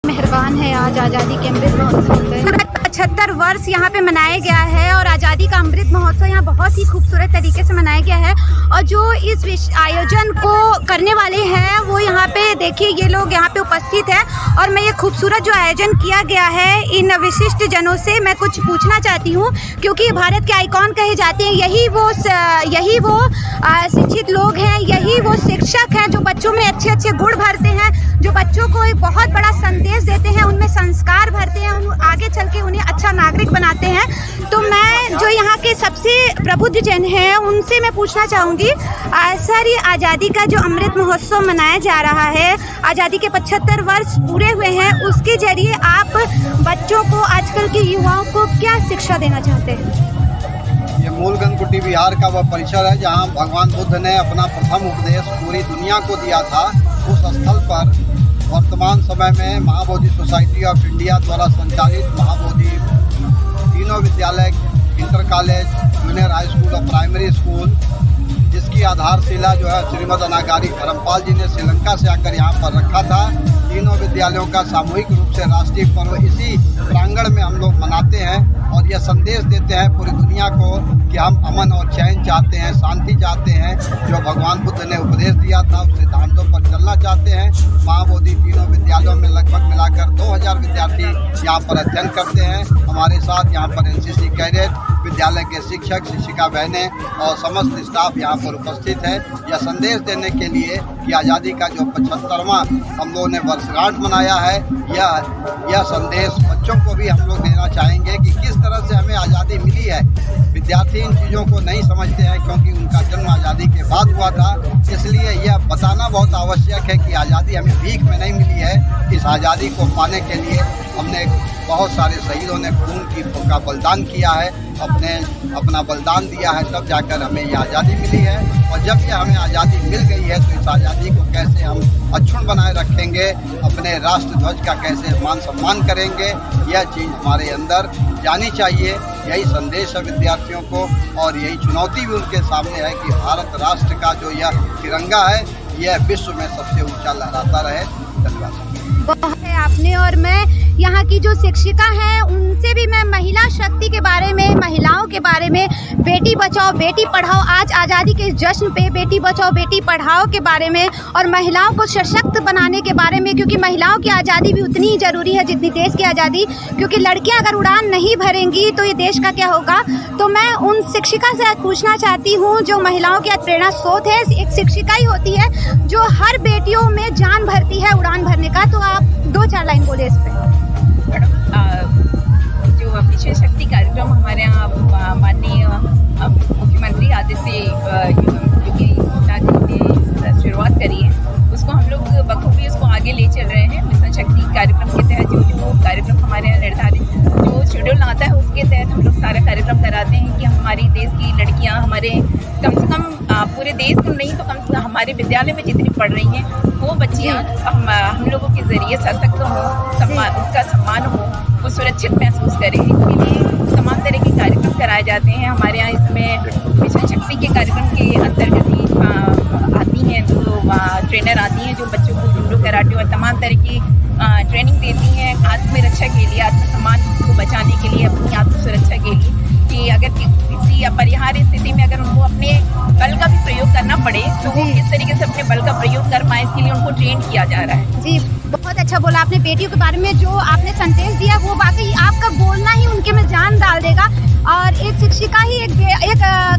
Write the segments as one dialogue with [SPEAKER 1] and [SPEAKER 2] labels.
[SPEAKER 1] मेहरबान है। आज आज़ादी के अमृत महोत्सव पे 75 वर्ष यहाँ पे मनाया गया है और आज़ादी का अमृत महोत्सव यहाँ बहुत ही खूबसूरत तरीके से मनाया गया है। और जो इस आयोजन को करने वाले हैं वो यहाँ पे देखिए, ये लोग यहाँ पे उपस्थित हैं। और मैं ये खूबसूरत जो आयोजन किया गया है, इन विशिष्ट जनों से मैं कुछ पूछना चाहती हूँ, क्योंकि भारत के आइकॉन कहे जाते हैं। यही वो शिक्षित लोग हैं, यही वो शिक्षक हैं जो बच्चों में अच्छे अच्छे गुण भरते हैं, जो बच्चों को एक बहुत बड़ा संदेश देते हैं, उनमें संस्कार भरते हैं, आगे चल के उन्हें अच्छा नागरिक बनाते हैं। तो मैं जो यहाँ के सबसे प्रबुद्ध जन हैं उनसे मैं पूछना चाहूँगी, सर ये आज़ादी का जो अमृत महोत्सव मनाया जा रहा है, आज़ादी के 75 वर्ष पूरे हुए हैं, उसके जरिए आप बच्चों को, आजकल के युवाओं को क्या शिक्षा देना चाहते हैं?
[SPEAKER 2] ये मूलगनकुटी बिहार का वह परिसर है जहाँ भगवान बुद्ध ने अपना प्रथम उपदेश पूरी दुनिया को दिया था। उस स्थल पर वर्तमान समय में महाबोधि सोसाइटी ऑफ इंडिया द्वारा संचालित महाबोधि तीनों विद्यालय, inter college, junior high school और प्राइमरी स्कूल, जिसकी आधारशिला जो है श्रीमद अनागारी धर्मपाल जी ने श्रीलंका से आकर यहाँ पर रखा था। तीनों विद्यालयों का सामूहिक रूप से राष्ट्रीय पर्व इसी प्रांगण में हम लोग मनाते हैं और यह संदेश देते हैं पूरी दुनिया को कि हम अमन और चैन चाहते हैं, शांति चाहते हैं। जो भगवान बुद्ध ने उपदेश दिया था उस सिद्धांतों पर चलना चाहते हैं। महाबोधि तीनों विद्यालयों में लगभग मिलाकर 2000 विद्यार्थी यहाँ पर अध्ययन करते हैं। हमारे साथ यहाँ पर NCC कैडेट, विद्यालय के शिक्षक, शिक्षिका बहनें और समस्त स्टाफ यहाँ पर उपस्थित है, यह संदेश देने के लिए कि आज़ादी का जो 75वां हम लोगों ने वर्षगांठ मनाया है, यह संदेश बच्चों को भी हम लोग देना चाहेंगे कि किस तरह से हमें आज़ादी मिली है। विद्यार्थी इन चीज़ों को नहीं समझते हैं क्योंकि उनका जन्म आज़ादी के बाद हुआ था, इसलिए यह बताना बहुत आवश्यक है कि आज़ादी हमें भीख में नहीं मिली है। इस आज़ादी को पाने के लिए हमने बहुत सारे शहीदों ने खून का बलिदान किया है, अपना बलिदान दिया है, तब जाकर हमें यह आज़ादी मिली है। और जब यह हमें आज़ादी मिल गई है तो इस आज़ादी को कैसे हम अक्षुण्ण बनाए रखेंगे, अपने राष्ट्र ध्वज का कैसे मान सम्मान करेंगे, यह चीज़ हमारे अंदर जानी चाहिए। यही संदेश है विद्यार्थियों को और यही चुनौती भी उनके सामने है कि भारत राष्ट्र का जो यह तिरंगा है यह विश्व में सबसे ऊंचा लहराता रहे। धन्यवाद।
[SPEAKER 1] बहुत है आपने। और मैं यहाँ की जो शिक्षिका हैं उनसे भी मैं महिला शक्ति के बारे में, महिलाओं के बारे में, बेटी बचाओ बेटी पढ़ाओ, आज आज़ादी के जश्न पे बेटी बचाओ बेटी पढ़ाओ के बारे में और महिलाओं को सशक्त बनाने के बारे में, क्योंकि महिलाओं की आज़ादी भी उतनी ही ज़रूरी है जितनी देश की आज़ादी। क्योंकि लड़कियाँ अगर उड़ान नहीं भरेंगी तो ये देश का क्या होगा। तो मैं उन शिक्षिका से आज पूछना चाहती हूँ जो महिलाओं की आज प्रेरणा स्रोत है, एक शिक्षिका ही होती है जो हर बेटियों में जान भरती है उड़ान भरने का। तो आप 2-4 लाइन बोले इस पर।
[SPEAKER 3] जो विशेष शक्ति कार्यक्रम हमारे यहाँ माननीय मुख्यमंत्री आदित्य योगी ने शुरुआत करी है, उसको हम लोग बखूबी उसको आगे ले चल रहे हैं। मिशन शक्ति कार्यक्रम के तहत जो कार्यक्रम हमारे यहाँ निर्धारित जो शेड्यूल आता है उसके तहत हम लोग सारा कार्यक्रम कराते हैं कि हमारी देश की लड़कियाँ हमारे कम से कम पूरे देश को नहीं तो कम से कम हमारे विद्यालय में जितनी पढ़ रही हैं वो बच्चियाँ हम लोगों के ज़रिए सशक्त हों, उनका सम्मान हो, वो सुरक्षित महसूस करें। इसके लिए तमाम तरह के कार्यक्रम कराए जाते हैं हमारे यहाँ। इसमें मिशन शक्ति के कार्यक्रम के अंतर्गत ही आती हैं जो ट्रेनर आती हैं जो बच्चों को जूडो, कराटे और तमाम तरह की ट्रेनिंग देती हैं आत्मरक्षा के लिए, आत्मसम्मान को बचाने के लिए, अपनी आत्मसुरक्षा के लिए, कि अगर किसी अपरिहार्य स्थिति में अगर उनको अपने बल का भी प्रयोग करना पड़े तो वो किस तरीके से अपने बल का प्रयोग कर पाए, इसके लिए उनको ट्रेन किया जा रहा है।
[SPEAKER 1] जी, बहुत अच्छा बोला आपने। बेटियों के बारे में जो आपने संदेश दिया वो वाकई आपका बोलना ही उनके में जान डाल देगा। और एक शिक्षिका ही एक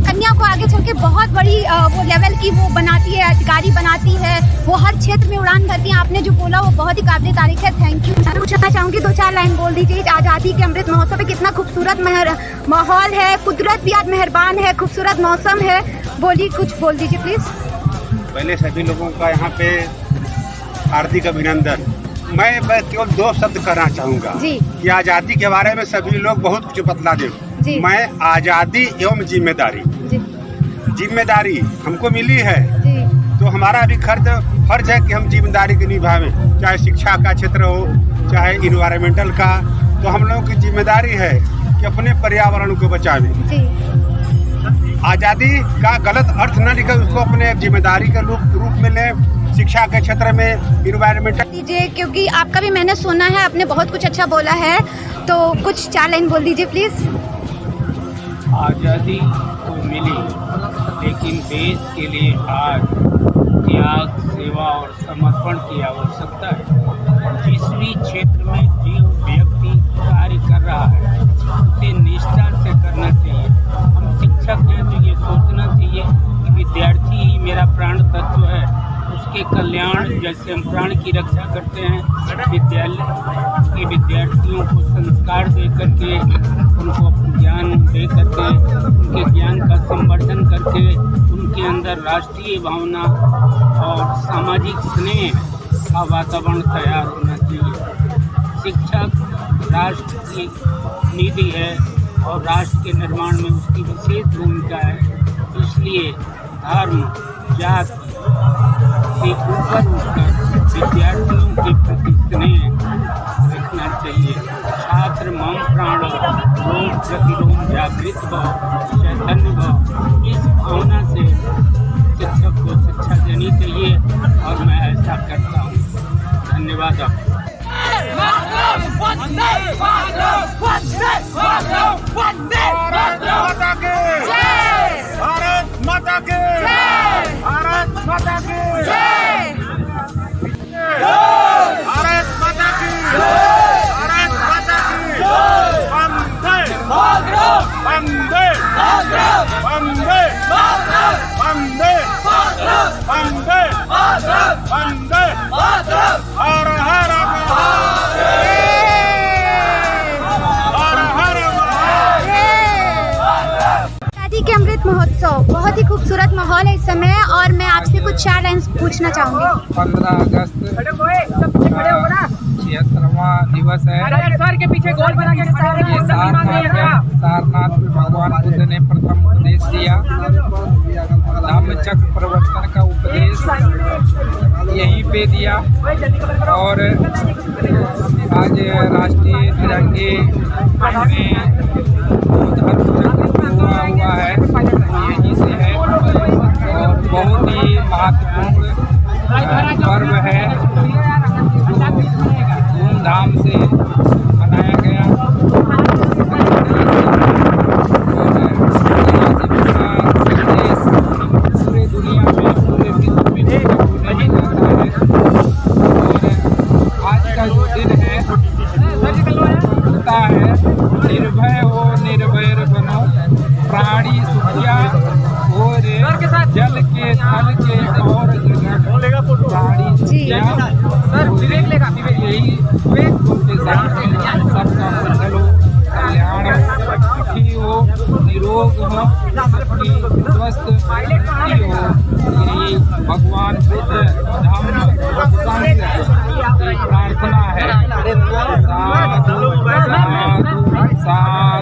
[SPEAKER 1] कन्या को आगे चल के बहुत बड़ी वो लेवल की वो बनाती है, अधिकारी बनाती है, वो हर क्षेत्र में उड़ान भरती है। आपने जो बोला वो बहुत ही काबिल तारीफ है। Thank you. मैं पूछना चाहूँगी 2-4 लाइन बोल दीजिए। आज़ादी के अमृत महोत्सव पे कितना खूबसूरत माहौल है, कुदरत भी आज मेहरबान है, खूबसूरत मौसम है। बोलिए, कुछ बोल दीजिए प्लीज़।
[SPEAKER 4] पहले सभी लोगों का यहाँ पे हार्दिक अभिनंदन। मैं केवल 2 शब्द कहना चाहूँगा कि आज़ादी के बारे में सभी लोग बहुत कुछ बतला दे। मैं आज़ादी एवं जिम्मेदारी हमको मिली है तो हमारा भी फर्ज है कि हम जिम्मेदारी की निभावें, चाहे शिक्षा का क्षेत्र हो, चाहे इन्वायरमेंटल का। तो हम लोगों की जिम्मेदारी है कि अपने पर्यावरण को बचावें। आज़ादी का गलत अर्थ न निकल, उसको अपने जिम्मेदारी के रूप में लें। शिक्षा के क्षेत्र में इन्वायरमेंटल
[SPEAKER 1] दीजिए, क्योंकि आपका भी मैंने सुना है, आपने बहुत कुछ अच्छा बोला है, तो कुछ 4 लाइन बोल दीजिए प्लीज़।
[SPEAKER 5] आज़ादी तो मिली, लेकिन देश के लिए आज त्याग, सेवा और समर्पण की आवश्यकता है। जिस भी क्षेत्र में जो व्यक्ति कार्य कर रहा है उसे निष्ठा से करना चाहिए। हम शिक्षक हैं तो ये सोचना चाहिए कि विद्यार्थी ही मेरा प्राण तत्व है, उसके कल्याण, जैसे हम प्राण की रक्षा करते हैं, विद्यालय के विद्यार्थियों को संस्कार दे करके, उनको ज्ञान दे करके, उनके ज्ञान का संवर्धन करके, उनके अंदर राष्ट्रीय भावना और सामाजिक स्नेह का वातावरण तैयार होना चाहिए। शिक्षक राष्ट्र की निधि है और राष्ट्र के निर्माण में उसकी विशेष भूमिका है। इसलिए धर्म, जाति से ऊपर उठकर विद्यार्थियों के प्रति स्नेह रखना चाहिए। छात्र मम प्राण रोम प्रतिरोम जागृत भाव, चैतन्य भाव, इस भावना से शिक्षक को शिक्षा देनी चाहिए और मैं ऐसा करता हूँ। धन्यवाद आपको।
[SPEAKER 1] आज़ादी के अमृत महोत्सव, बहुत ही खूबसूरत माहौल है इस समय, और मैं आपसे कुछ 4 लाइन पूछना चाहूँगी।
[SPEAKER 6] 15 अगस्त 76वां दिवस है।
[SPEAKER 7] के पीछे गोल बना के
[SPEAKER 6] ये सारनाथ में भगवान बुद्ध ने प्रथम उपदेश दिया। धम्मचक्र प्रवर्तन का उपदेश यहीं पे दिया, और आज राष्ट्रीय तिरंगे में धर्मचक्र हुआ है, यहीं से है, और बहुत ही महत्वपूर्ण पर्व है, धूमधाम से मनाया गया। पूरे दुनिया में, पूरे विश्व में मनाया जाता है। और आज का जो दिन है होता है, निर्भय हो निर्भय बनो, प्राणी सुखिया हो रे, जल के थल के और प्राणी सुखिया, यही उनके साथ सबका मंगल हो, कल्याण हो, सुखी हो, निरोग हो, सबकी स्वस्थ हो, यही भगवान बुद्ध धम्म संत की प्रार्थना है। साधु साधु साधु।